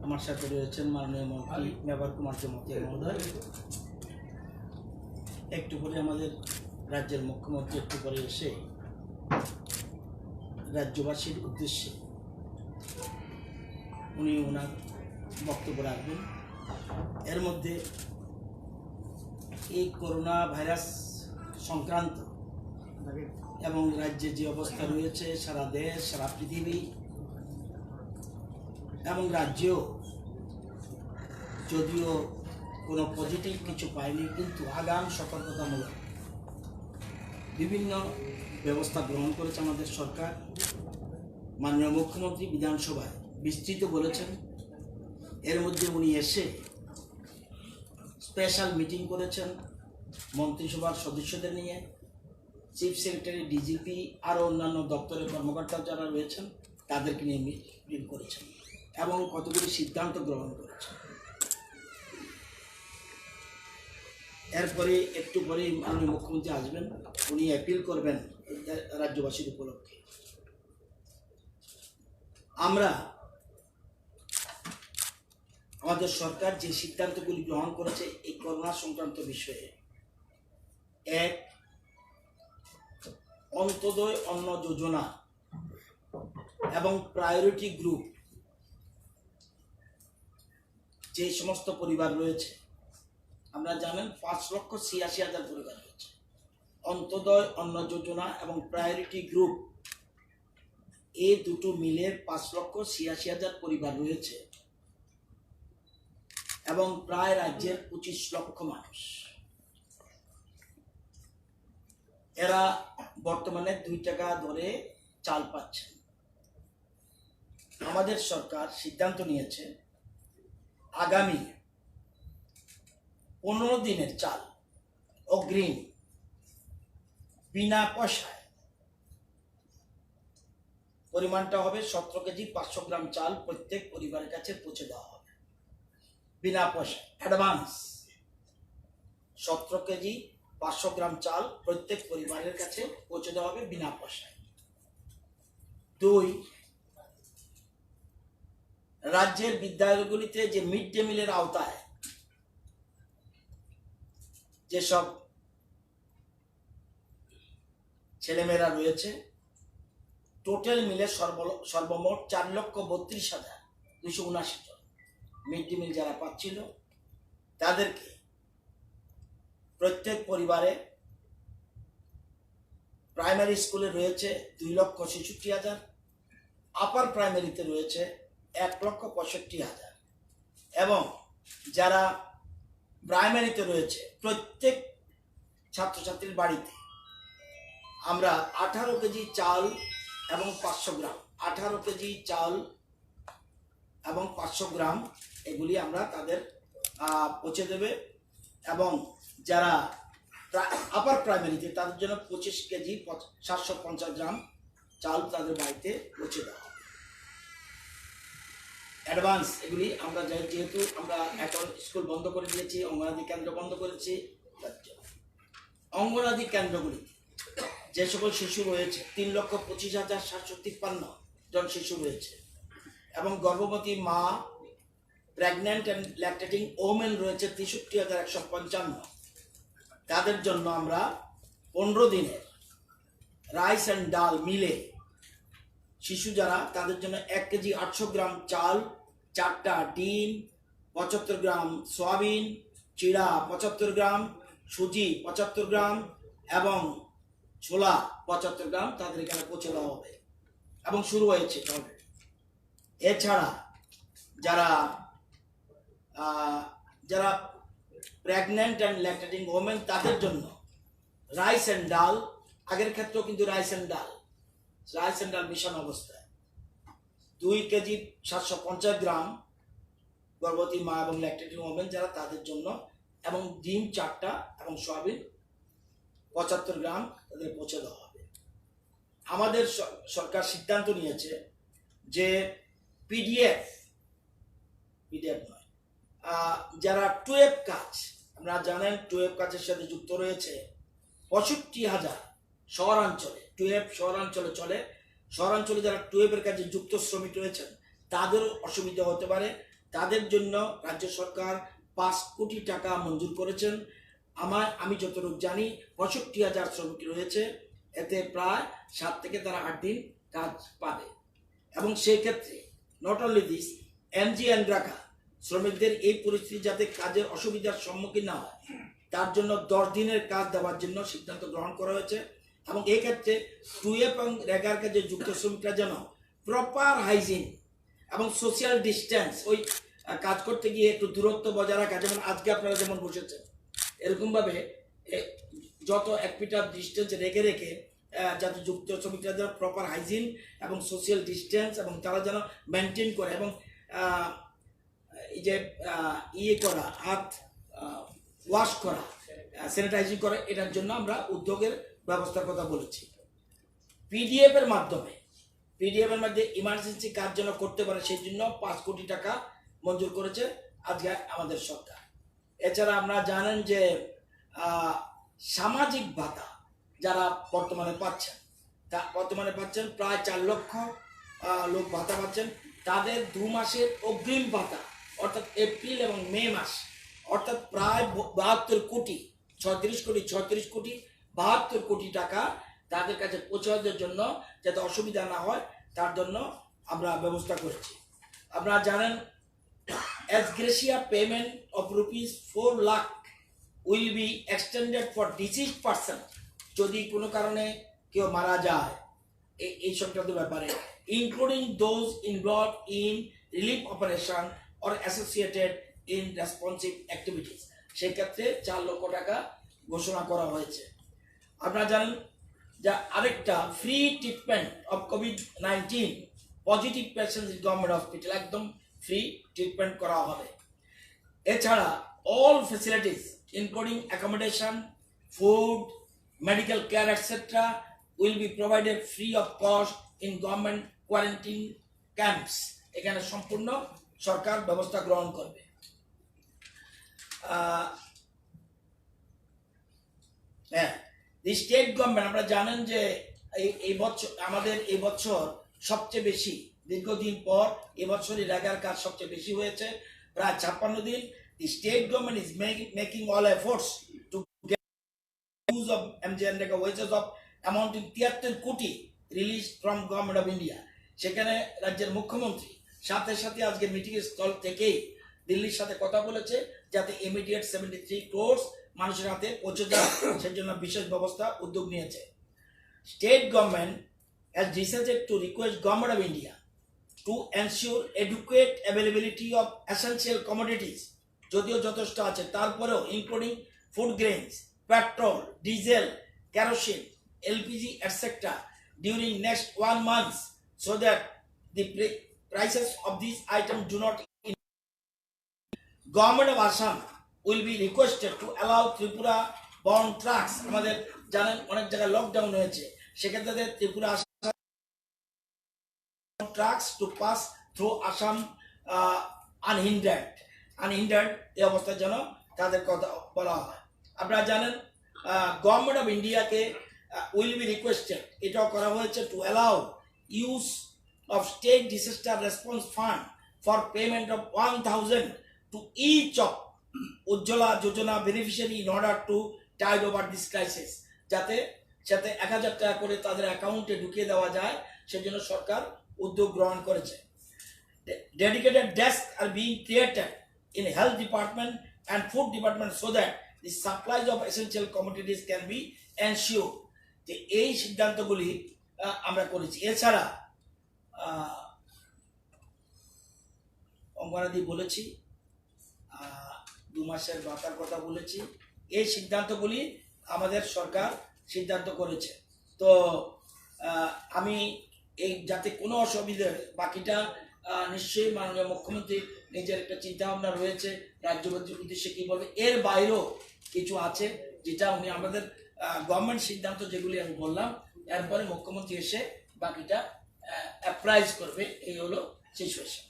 আমার সাথে রয়েছেন মাননীয় মন্ত্রী মেবার কুমার চৌমুহতিয়া মহোদয়। একটু পরে আমাদের রাজ্যের মুখ্যমন্ত্রী একটু পরে এসে রাজ্যবাসীর উদ্দেশ্যে উনি ওনার বক্তব্য রাখবেন। এর মধ্যে এই করোনা ভাইরাস সংক্রান্ত এবং রাজ্যে যে অবস্থা রয়েছে সারা দেশ সারা পৃথিবী এবং রাজ্যেও যদিও কোনো পজিটিভ কিছু পায়নি, কিন্তু আগাম সতর্কতামূলক বিভিন্ন ব্যবস্থা গ্রহণ করেছে আমাদের সরকার। মাননীয় মুখ্যমন্ত্রী বিধানসভায় বিস্তৃত বলেছেন। এর মধ্যে উনি এসে স্পেশাল মিটিং করেছেন মন্ত্রিসভার সদস্যদের নিয়ে, চিফ সেক্রেটারি, ডিজিপি আরও অন্যান্য দপ্তরের কর্মকর্তা যারা রয়েছেন তাদেরকে নিয়ে মিটিং করেছেন এবং কতগুলি সিদ্ধান্ত গ্রহণ করেছেন। এরপরে একটু পরেই মাননীয় মুখ্যমন্ত্রী আসবেন, উনি অ্যাপিল করবেন রাজ্যবাসীর উপলক্ষে। আমরা আমাদের সরকার যে সিদ্ধান্তগুলি গ্রহণ করেছে এই করোনা সংক্রান্ত বিষয়ে, এক, অন্তোদয় অন্ন যোজনা এবং প্রায়োরিটি গ্রুপ যে সমস্ত পরিবার রয়েছে, আমরা জানেন 5,86,000 পরিবার রয়েছে। অন্তোদয় অন্ন যোজনা এবং প্রায়োরিটি গ্রুপ এই দুটো মিলে 5,86,000 পরিবার রয়েছে এবং প্রায় রাজ্যের 25 লক্ষ মানুষ। এরা বর্তমানে 2 টাকা দরে চাল পাচ্ছেন। আমাদের সরকার সিদ্ধান্ত নিয়েছে আগামী 15 দিনের চাল অগ্রিম বিনা পয়সায়, পরিমাণটা হবে 17 কেজি 500 গ্রাম চাল প্রত্যেক পরিবারের কাছে পৌঁছে দেওয়া হবে বিনা পয়সায়। অ্যাডভান্স 17 কেজি 500 গ্রাম চাল প্রত্যেক পরিবারের কাছে পৌঁছে দেওয়া হবে বিনা পয়সায়। 2, রাজ্যের বিদ্যালয়গুলিতে যে মিড ডে মিলের আওতায় যেসব ছেলেমেয়েরা রয়েছে, টোটাল মিলে সর্বমোট 4,32,279 জন মিড ডে মিল যারা পাচ্ছিল, তাদেরকে প্রত্যেক পরিবারে প্রাইমারি স্কুলে রয়েছে 2,66,000, আপার প্রাইমারিতে রয়েছে 1,65,000 এবং যারা প্রাইমারিতে রয়েছে প্রত্যেক ছাত্রছাত্রীর বাড়িতে আমরা 18 কেজি চাল এবং 500 গ্রাম 18 কেজি চাল এবং 500 গ্রাম এগুলি আমরা তাদের পৌঁছে দেবে। এবং যারা আপার প্রাইমারিতে তাদের জন্য 25 কেজি 750 গ্রাম চাল তাদের বাড়িতে পৌঁছে দেওয়া হবে। অ্যাডভান্স এগুলি আমরা যেহেতু আমরা এখন স্কুল বন্ধ করে দিয়েছি, অঙ্গনাদি কেন্দ্র বন্ধ করেছি, অঙ্গনাদি কেন্দ্রগুলি যে সকল শিশু রয়েছে 3,25,753 জন শিশু রয়েছে এবং গর্ভবতী মা, প্রেগন্যান্ট অ্যান্ড ল্যাকটেটিং ওমেন রয়েছে 63,155। তাদের জন্য আমরা 15 দিনের রাইস অ্যান্ড ডাল মিলে শিশু যারা তাদের জন্য 1 কেজি 800 গ্রাম চাল, 4টা ডিম, 75 গ্রাম সয়াবিন, চিড়া 75 গ্রাম, সুজি 75 গ্রাম এবং ছোলা 75 গ্রাম তাদের এখানে পৌঁছে দেওয়া হবে এবং শুরু হয়েছে। এছাড়া যারা যারা প্রেগন্যান্ট অ্যান্ড ল্যাকটেটিং ওমেন তাদের জন্য রাইস অ্যান্ড ডাল, আগের ক্ষেত্রেও কিন্তু রাইস অ্যান্ড ডাল মিশন অবস্থায় 2 কেজি 750 গ্রাম গর্ভবতী মা এবং ল্যাকটেটিং ওমেন যারা তাদের জন্য, এবং ডিম 4টা এবং সয়াবিন 75 গ্রাম তাদের পৌঁছে দেওয়া হবে। আমাদের সরকার সিদ্ধান্ত নিয়েছে যে পিডিএফ নয়, যারা 12 কাজ, আমরা জানেন 12 কাজের সাথে যুক্ত রয়েছে 65,000 শহরাঞ্চলে, 12 শহরাঞ্চলে চলে। শহরাঞ্চলে যারা 12 কাজে যুক্ত শ্রমিক রয়েছেন তাদেরও অসুবিধা হতে পারে, তাদের জন্য রাজ্য সরকার 5 কোটি টাকা মঞ্জুর করেছেন। আমি যতটুকু জানি 65,000 শ্রমিক রয়েছে, এতে প্রায় 7 থেকে তারা 8 দিন কাজ পাবে। এবং সেই ক্ষেত্রে নট অনলি দিস, এমজি এনগ্রাকা শ্রমিকদের এই পরিস্থিতি যাতে কাজের অসুবিধার সম্মুখীন না হয় তার জন্য 10 দিনের কাজ দেওয়ার জন্য সিদ্ধান্ত গ্রহণ করা হয়েছে। এবং এই ক্ষেত্রে টুয়েপ এবং রেগার কাজে যুক্ত শ্রমিকরা যেন প্রপার হাইজিন এবং সোশ্যাল ডিস্টেন্স, ওই কাজ করতে গিয়ে একটু দূরত্ব বজায় রাখা, যেমন আজকে আপনারা যেমন বসেছেন এরকমভাবে যত 1 মিটার ডিস্টেন্স রেখে রেখে যাতে যুক্ত শ্রমিকরা যেন প্রপার হাইজিন এবং সোশ্যাল ডিস্টেন্স এবং তারা যেন মেনটেন করে এবং এই যে করা, হাত ওয়াশ করা, স্যানিটাইজিং করে, এটার জন্য আমরা উদ্যোগের ব্যবস্থার কথা বলেছি। পিডিএফ এর মাধ্যমে ইমার্জেন্সি কাজ যেন করতে পারে সেই জন্য 5 কোটি টাকা মঞ্জুর করেছে আজকে আমাদের সরকার। এছাড়া আপনারা জানেন যে সামাজিক ভাতা যারা বর্তমানে পাচ্ছেন প্রায় 4 লক্ষ লোক ভাতা পাচ্ছেন। তাদের 2 মাসের অগ্রিম ভাতা অর্থাৎ এপ্রিল এবং মে মাস অর্থাৎ প্রায় 72 কোটি 36 কোটি 72 কোটি টাকা তাদের কাছে পৌঁছানোর জন্য যাতে অসুবিধা না হয় তার জন্য আমরা ব্যবস্থা করেছি। আপনারা জানেন ex gratia payment of ₹4 lakh will be extended for deceased person. যদি কোনো কারণে কেউ মারা যায় এই সংক্রান্ত ব্যাপারে, including those involve in relief operation or associated in responsive activities, সেক্ষেত্রে 4 লক্ষ টাকা ঘোষণা করা হয়েছে। আপনারা জানেন যা আরেকটা free treatment of COVID-19 positive patient government hospital, একদম ফ্রি ট্রিটমেন্ট করা হবে। এছাড়া all facilities including accommodation, food, medical care etcetera will be provided free of cost in government quarantine camps. এখানে সম্পূর্ণ সরকার ব্যবস্থা গ্রহণ করবে। স্টেট গভর্নমেন্ট, আপনারা জানেন যে এই বছর সবচেয়ে বেশি, দীর্ঘদিন পর এবছরই রেগার কাজ সবচেয়ে বেশি হয়েছে, প্রায় 56 দিন। The state government is making all efforts to get use of MGNREGA wages of amounting 73 কোটি release from government of India. সেখানে রাজ্যের মুখ্যমন্ত্রী সাথে সাথে আজকে মিটিং স্থল থেকেই দিল্লির সাথে কথা বলেছে যাতে ইমিডিয়েট 73 crores মানুষের হাতে পৌঁছে যায়, সেই জন্য বিশেষ ব্যবস্থা উদ্যোগ নিয়েছে। State government has decided to request Government of India to ensure adequate availability of essential commodities, যদিও যথেষ্ট আছে তারপরেও including food grains, petrol, diesel, kerosene, LPG etc. during next 1 month so that the prices of these items do not increase. Government of Assam will be requested to allow Tripura bound trucks, আমাদের জানেন অনেক জায়গায় lockdown হয়েছে, সেক্ষেত্রে Tripura trucks to pass through Assam unhindered এই অবস্থার জন্য তাদের কথা বলা হয়। আপনারা জানেন গভর্নমেন্ট অফ ইন্ডিয়াকে উইল বি রিকোয়েস্টেড, এটাও করা হয়েছে, to allow use of state disaster response fund for payment of 1,000 to each of Ujjwala Yojana beneficiary in order to tide over this crisis, যাতে 1,000 টাকা করে তাদের অ্যাকাউন্টে ঢুকিয়ে দেওয়া যায়, সেজন্য সরকার উদ্যোগ গ্রহণ করেছে। Dedicated desks are being created in health department and food department so that the supplies of essential commodities can be ensured. যে এই সিদ্ধান্তগুলি আমরা করেছি। এছাড়া অঙ্গনাদি বলেছি, 2 মাসের ভাতার কথা বলেছি, এই সিদ্ধান্তগুলি আমাদের সরকার সিদ্ধান্ত করেছে। তো আমি এই যাতে কোনো অসুবিধা, বাকিটা নিশ্চয়ই মাননীয় মুখ্যমন্ত্রী নিজের একটা চিন্তা ভাবনা রয়েছে রাজ্যবাসীর উদ্দেশ্যে কি বলবে, এর বাইরেও কিছু আছে যেটা উনি আমাদের গভর্নমেন্ট সিদ্ধান্ত যেগুলি আমি বললাম, এরপরে মুখ্যমন্ত্রী এসে বাকিটা অ্যাপ্রাইজ করবে। এই হলো সিচুয়েশন।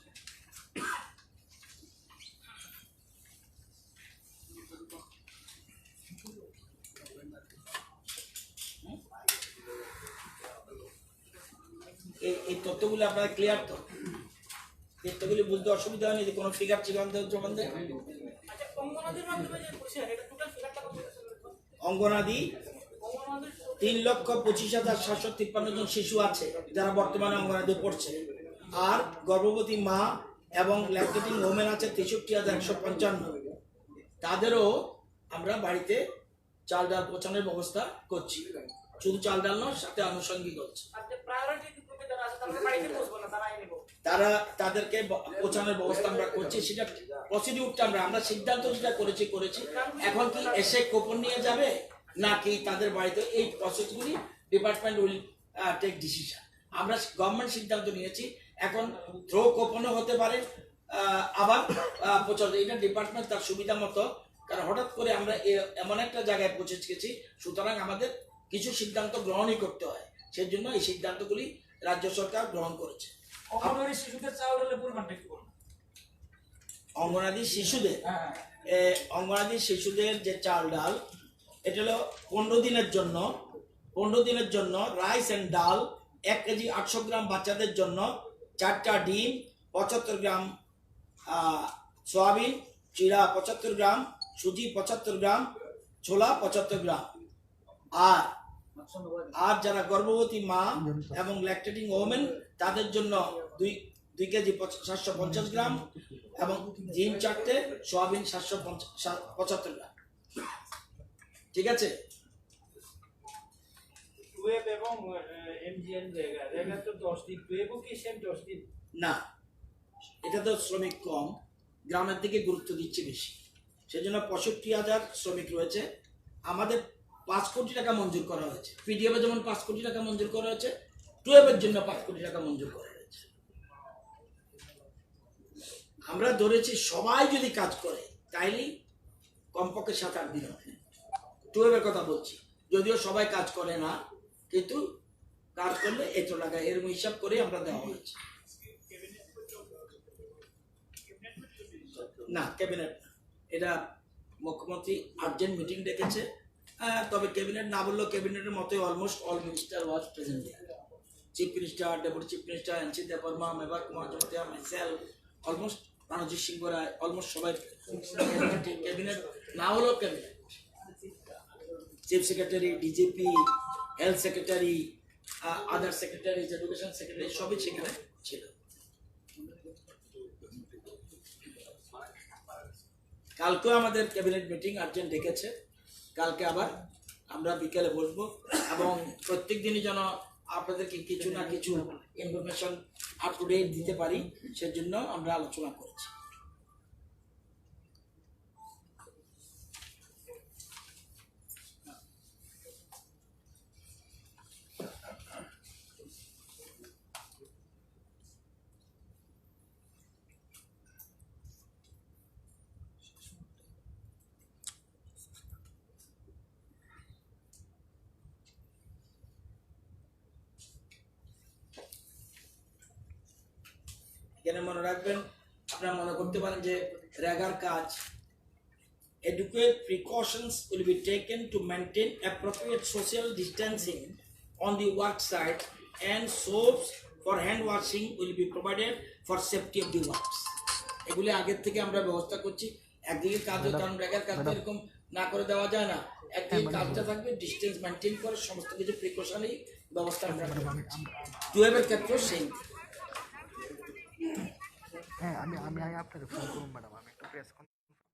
এই তথ্যগুলো আপনারা ক্লিয়ার তো? ক্ষেত্রগুলি বুঝতে অসুবিধা হয়নি, কোনো ফিগার জমা দেয়। আচ্ছা, অঙ্গনাদির মাধ্যমে যে বলছেন, এটা টোটাল ফিগারটা কত? অঙ্গনাদি অঙ্গনাদির 3,25,753 জন শিশু আছে যারা বর্তমানে অঙ্গনাদি পড়ছে, আর গর্ভবতী মা এবং ল্যাকটেটিং ওমেন আছে 63,155। তাদেরও আমরা বাড়িতে চাল ডাল পৌঁছানোর ব্যবস্থা করছি। শুধু চাল ডাল নয়, সাথে আনুষঙ্গিক হচ্ছে। আর যে প্রায়োরিটি গ্রুপে যারা আছে তারা বাড়িতে পৌঁছবো না, তারা নেব। তাদেরকে পৌঁছানোর ব্যবস্থা আমরা করছি। সেটা প্রসিডিউরটা আমরা সিদ্ধান্ত যেটা করেছি। এখন কি এসে কুপন নিয়ে যাবে নাকি তাদের বাড়িতে, এই প্রসেসগুলি ডিপার্টমেন্ট উইল টেক ডিসিশন। আমরা গভর্নমেন্ট সিদ্ধান্ত নিয়েছি। এখন থ্রো কুপনও হতে পারে, আবার প্রচার, এটা ডিপার্টমেন্ট তার সুবিধা মতো, কারণ হঠাৎ করে আমরা এমন একটা জায়গায় পৌঁছে গেছি, সুতরাং আমাদের কিছু সিদ্ধান্ত গ্রহণই করতে হয়। সেই জন্য এই সিদ্ধান্তগুলি রাজ্য সরকার গ্রহণ করেছে। অঙ্গনওয়াড়ি শিশুদের চাউল হলে পরিমাণটা কি করবে? অঙ্গনাদি শিশুদের যে চাল ডাল, এটা হলো 15 দিনের জন্য রাইস এন্ড ডাল 1 কেজি 800 গ্রাম, বাচ্চাদের জন্য 4টা ডিম, 75 গ্রাম সয়াবিন, চিড়া 75 গ্রাম, সুজি 75 গ্রাম, ছোলা 75 গ্রাম। আর যারা গর্ভবতী মা এবং ল্যাকটেটিং ওমেন তাদের জন্য 2 কেজি 750 গ্রাম এবং ডিম 4টে, সয়াবিন 775 গ্রাম। ঠিক আছে? টুয়েব এবং এমজিএন রেগা তো 10 দিন, টুয়েবও কি সেম 10 দিন? না, এটা তো শ্রমিক কম, গ্রামের দিকে গুরুত্ব দিচ্ছে বেশি, সেজন্য 65,000 শ্রমিক রয়েছে। আমাদের 5 কোটি টাকা মঞ্জুর করা হয়েছে। পিডিএফে যেমন 5 কোটি টাকা মঞ্জুর করা হয়েছে, টুয়েবের জন্য 5 কোটি টাকা মঞ্জুর করা হয়েছে। আমরা ধরেছি সবাই যদি কাজ করে তাইলেই কমপক্ষে 7-8 দিন হবে। টুয়েবের কথা বলছি, যদিও সবাই কাজ করে না, কিন্তু কাজ করলে এত টাকা এরকম হিসাব করে আমরা দেওয়া হয়েছে। না, ক্যাবিনেট না, এটা মুখ্যমন্ত্রী আর্জেন্ট মিটিং ডেকেছে। তবে ক্যাবিনেট না বললেও ক্যাবিনেটের মতোই almost all minister was present. Chief minister, deputy chief minister, NC Debbarma, Mebar Kumar Jamatia, myself, almost Ranjit Singh Roy, almost সবাই ক্যাবিনেট না হলেও cabinet, chief secretary, DGP, health secretary, other secretary, education secretary সবই সেখানে ছিল। কালকেও আমাদের ক্যাবিনেট মিটিং আর্জেন্ট ডেকেছে। কালকে আবার আমরা বিকেলে বসবো এবং প্রত্যেক দিনই যেন আপনাদেরকে কিছু না কিছু ইনফরমেশন আপ টু ডেট দিতে পারি, সেজন্য আমরা আলোচনা করেছি। এখানে মনে রাখবেন, আপনারা মনে করতে পারেন যে রেগার কাজ, adequate precautions will be taken to maintain appropriate social distancing on the work site and soaps for hand washing will be provided for safety of the works. এগুলি আগের থেকে আমরা ব্যবস্থা করছি। একদিকে কাজ, কারণ রেগার কাজ এরকম না করে দেওয়া যায় না, একদিকে কাজটা থাকবে, ডিস্টেন্স মেনটেন করে সমস্ত কিছু প্রিকশনারি ব্যবস্থা আমরা করছি। টুয়েবের ক্ষেত্রেও সেই। হ্যাঁ, আমি আপনাকে ফোন করব ম্যাডাম, আমি একটু প্রেস